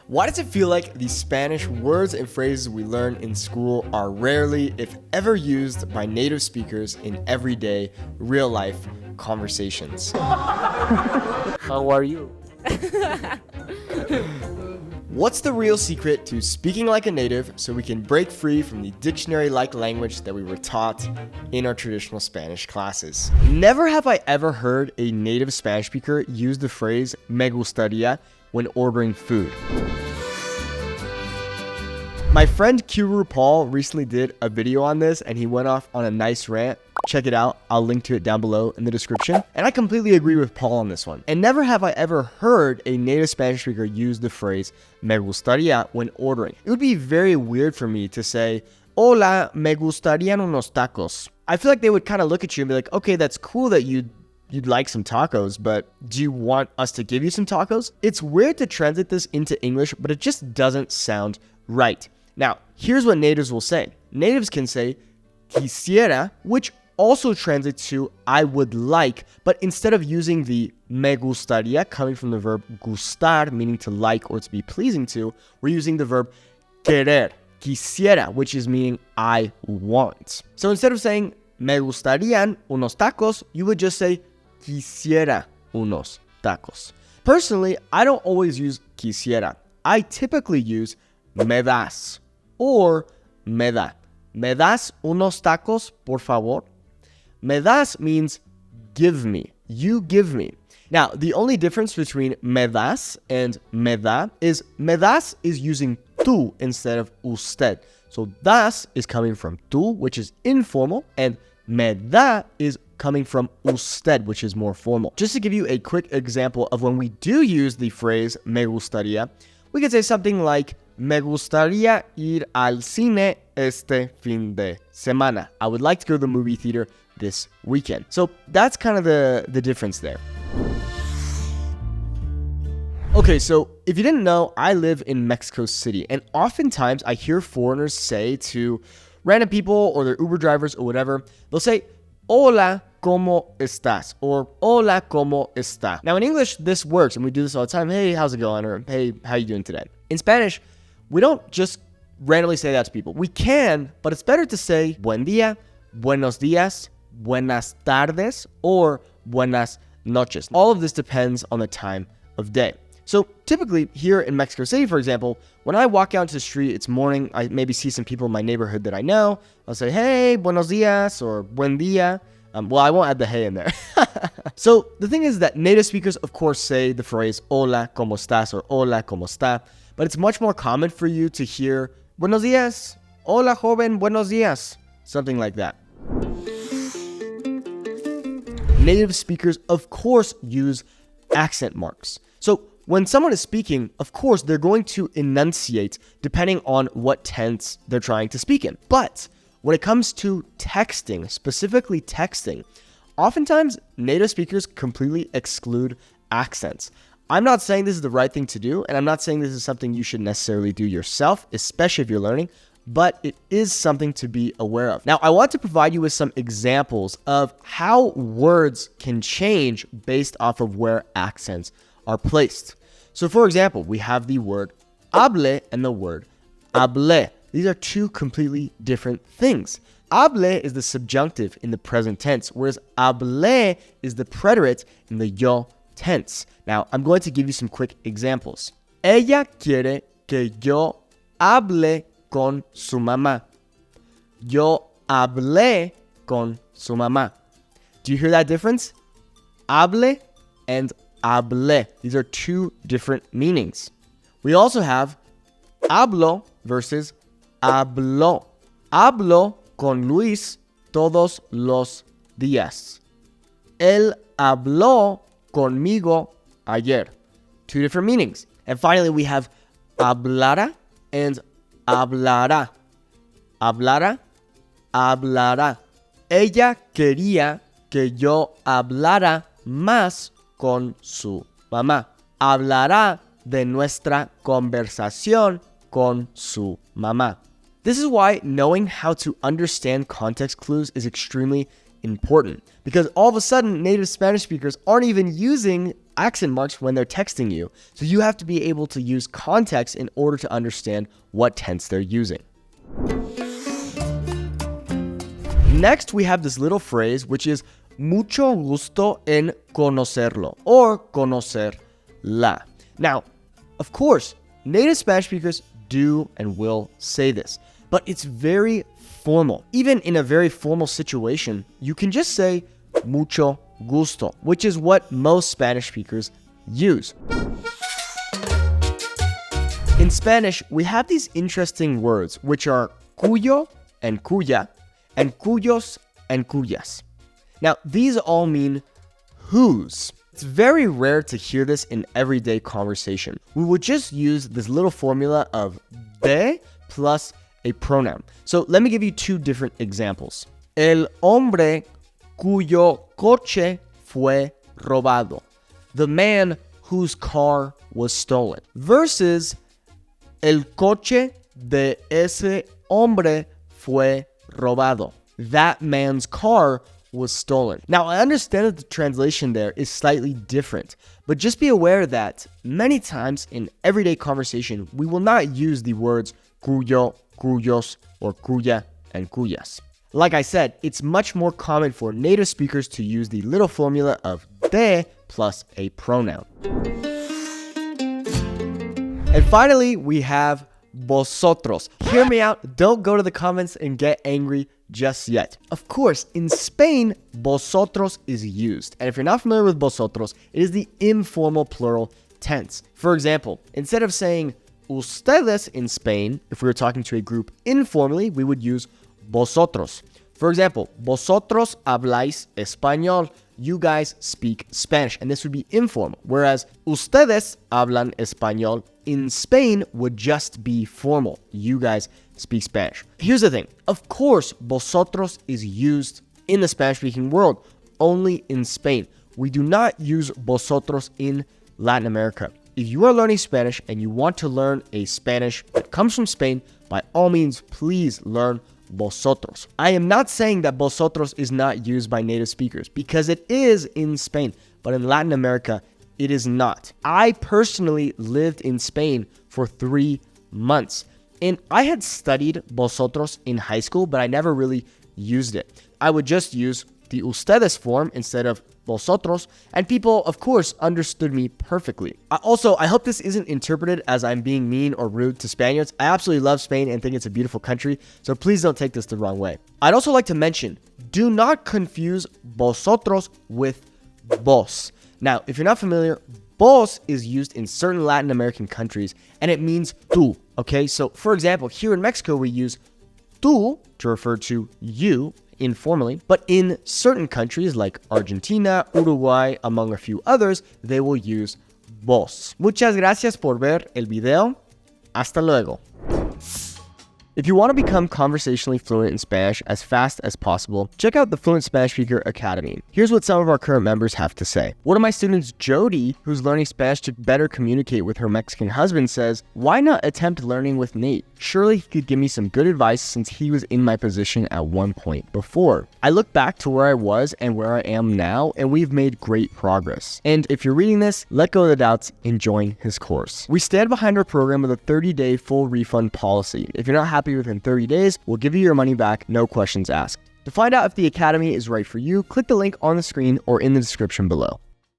Why does it feel like the Spanish words and phrases we learn in school are rarely, if ever, used by native speakers in everyday, real-life conversations? How are you? What's the real secret to speaking like a native so we can break free from the dictionary-like language that we were taught in our traditional Spanish classes? Never have I ever heard a native Spanish speaker use the phrase me gustaría when ordering food. My friend Q Paul recently did a video on this and he went off on a nice rant. Check it out. I'll link to it down below in the description. And I completely agree with Paul on this one. And never have I ever heard a native Spanish speaker use the phrase me gustaría when ordering. It would be very weird for me to say, Hola, me gustarían unos tacos. I feel like they would kind of look at you and be like, okay, that's cool that you'd like some tacos, but do you want us to give you some tacos? It's weird to translate this into English, but it just doesn't sound right. Now, here's what natives will say. Natives can say quisiera, which also translates to I would like, but instead of using the me gustaría coming from the verb gustar, meaning to like or to be pleasing to, we're using the verb querer, quisiera, which is meaning I want. So instead of saying me gustarían unos tacos, you would just say quisiera unos tacos. Personally, I don't always use quisiera. I typically use me das or me da. Me das unos tacos, por favor? Me das means give me. You give me. Now, the only difference between me das and me da is using tú instead of usted. So das is coming from tú, which is informal, and me da is coming from usted, which is more formal. Just to give you a quick example of when we do use the phrase me gustaría, we could say something like me gustaría ir al cine este fin de semana. I would like to go to the movie theater this weekend. So that's kind of the difference there. Okay, so if you didn't know, I live in Mexico City, and oftentimes I hear foreigners say to random people or their Uber drivers or whatever, they'll say, Hola, ¿cómo estás? Or Hola, ¿cómo está? Now in English, this works, and we do this all the time. Hey, how's it going? Or hey, how you doing today? In Spanish, we don't just randomly say that to people. We can, but it's better to say buen día, buenos días, buenas tardes, or buenas noches. All of this depends on the time of day. So typically here in Mexico City, for example, when I walk out into the street, it's morning, I maybe see some people in my neighborhood that I know. I'll say, hey, buenos días, or buen día. Well, I won't add the hey in there. So the thing is that native speakers, of course, say the phrase hola, ¿cómo estás? Or hola, ¿cómo está? But it's much more common for you to hear buenos días, hola, joven, buenos días, something like that. Native speakers, of course, use accent marks. So when someone is speaking, of course, they're going to enunciate depending on what tense they're trying to speak in. But when it comes to texting, specifically texting, oftentimes native speakers completely exclude accents. I'm not saying this is the right thing to do, and I'm not saying this is something you should necessarily do yourself, especially if you're learning, but it is something to be aware of. Now, I want to provide you with some examples of how words can change based off of where accents are placed. So for example, we have the word hable and the word hablé. These are two completely different things. Hable is the subjunctive in the present tense, whereas hablé is the preterite in the yo tense. Now, I'm going to give you some quick examples. Ella quiere que yo hable con su mamá. Yo hablé con su mamá. Do you hear that difference? Hable and hablé. These are two different meanings. We also have hablo versus habló. Hablo con Luis todos los días. Él habló conmigo ayer. Two different meanings. And finally, we have hablará and hablará. Hablará, hablará. Ella quería que yo hablara más con su mamá. Hablará de nuestra conversación con su mamá. This is why knowing how to understand context clues is extremely important, because all of a sudden native Spanish speakers aren't even using accent marks when they're texting you. So you have to be able to use context in order to understand what tense they're using. Next, we have this little phrase, which is mucho gusto en conocerlo or conocerla. Now, of course, native Spanish speakers do and will say this, but it's very formal. Even in a very formal situation, you can just say mucho gusto, which is what most Spanish speakers use. In Spanish, we have these interesting words, which are cuyo and cuya, and cuyos and cuyas. Now, these all mean whose. It's very rare to hear this in everyday conversation. We would just use this little formula of de plus a pronoun. So let me give you two different examples. El hombre cuyo coche fue robado. The man whose car was stolen. Versus el coche de ese hombre fue robado. That man's car was stolen. Now, I understand that the translation there is slightly different, but just be aware that many times in everyday conversation, we will not use the words cuyo, cuyos, or cuya and cuyas. Like I said, it's much more common for native speakers to use the little formula of de plus a pronoun. And finally, we have vosotros. Hear me out. Don't go to the comments and get angry just yet. Of course, in Spain, vosotros is used. And if you're not familiar with vosotros, it is the informal plural tense. For example, instead of saying ustedes in Spain, if we were talking to a group informally, we would use vosotros. For example, vosotros habláis español. You guys speak Spanish, and this would be informal. Whereas ustedes hablan español in Spain would just be formal. You guys speak Spanish. Here's the thing. Of course, vosotros is used in the Spanish-speaking world, only in Spain. We do not use vosotros in Latin America. If you are learning Spanish and you want to learn a Spanish that comes from Spain, by all means, please learn vosotros. I am not saying that vosotros is not used by native speakers, because it is in Spain, but in Latin America, it is not. I personally lived in Spain for 3 months, and I had studied vosotros in high school, but I never really used it. I would just use the ustedes form instead of vosotros, and people, of course, understood me perfectly. I hope this isn't interpreted as I'm being mean or rude to Spaniards. I absolutely love Spain and think it's a beautiful country, so please don't take this the wrong way. I'd also like to mention, do not confuse vosotros with vos. Now, if you're not familiar, vos is used in certain Latin American countries, and it means tú, okay? So, for example, here in Mexico, we use tú to refer to you, informally, but in certain countries like Argentina, Uruguay, among a few others, they will use vos. Muchas gracias por ver el video. Hasta luego. If you want to become conversationally fluent in Spanish as fast as possible, check out the Fluent Spanish Speaker Academy. Here's what some of our current members have to say. One of my students, Jody, who's learning Spanish to better communicate with her Mexican husband, says, "Why not attempt learning with Nate? Surely he could give me some good advice since he was in my position at one point before." I look back to where I was and where I am now, and we've made great progress. And if you're reading this, let go of the doubts and join his course. We stand behind our program with a 30-day full refund policy. If you're not happy within 30 days, we'll give you your money back, no questions asked. To find out if the Academy is right for you, click the link on the screen or in the description below.